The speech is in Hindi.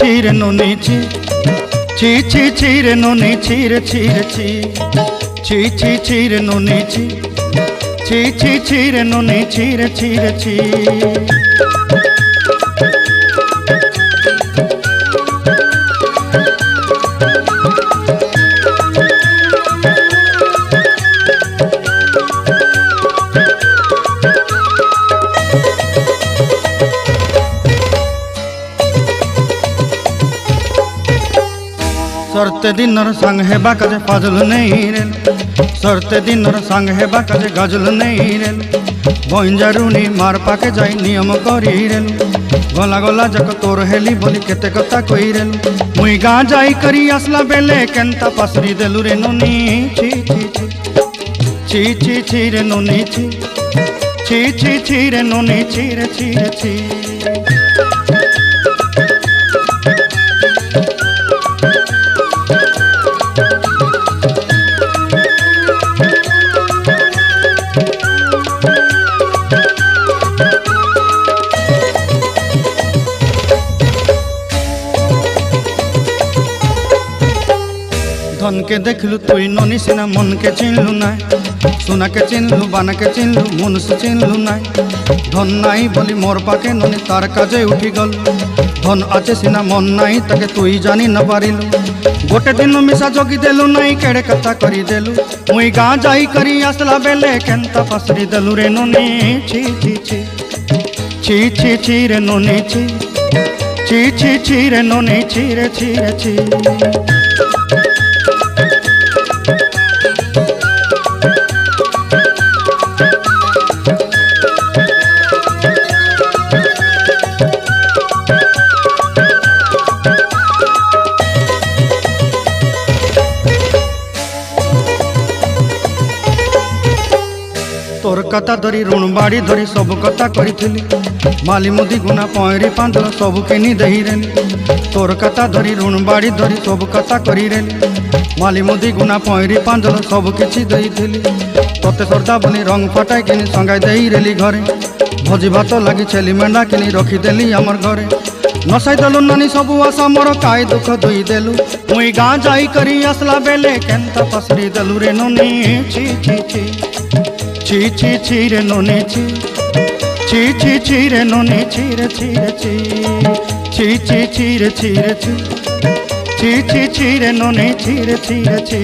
Chire noni chi, chi chire noni chire chire chi chire noni chi chire noni chire chi. सरते दिनर संग हेबा काजे फाजल नहीं रेल सरते दिनर संग हेबा काजे गजल नहीं रेल बंजारुनी मार पाके जाई नियम करी रेल गला गला जक तोर हेली बोली केते कथा कई रेल मुई गाँ जाई करी आसला बेले केंता पासरी देलु रे नोनी ची ची रे नोनी ची रे नोनी ची। धन के देखलु तुई नोनी सिना मन के चिन्हलु ना सोना के चिन्हलु बाना के चिन्हलु मुनुष चिन्हलु ना धन नाई बोली मोर पाके नोनी तार काजे उठी गल धन आचे सिना मन नाई ताके तुई जानी न पारिलु गोटे दिन मिसा जोगी देलु नाई केड़े कथा करी देलु मुई गाँ जाई करी आसला बेले केंता पासरी देलु रे नोनी ची रे नोनी ची रे नोनी ची। तोर कथा धरी ऋण बाड़ी धरी सब कथा करी माली मुदी गुना पयरी पांदल सब किनी दही रेली तोर कथा धरी ऋण बाड़ी धरी सब कथा करी रेली माली मुदी गुना पयरी पांदल सब किछि दही थी तोते सरदा बनी रंग फटाई किनी संगाई दही रेली घरे भोजी भात लगी छेली मेंढा किनी रखीदेली आमर घरे नसाई देलु नानी सबू आशा मोर काई दुख दुई देलु मुई गाँ जाई करी आसला बेले केंता पसरी देलु रे नोनी ची रे नोनी ची रे नोनी ची रे ची रे नोनी ची।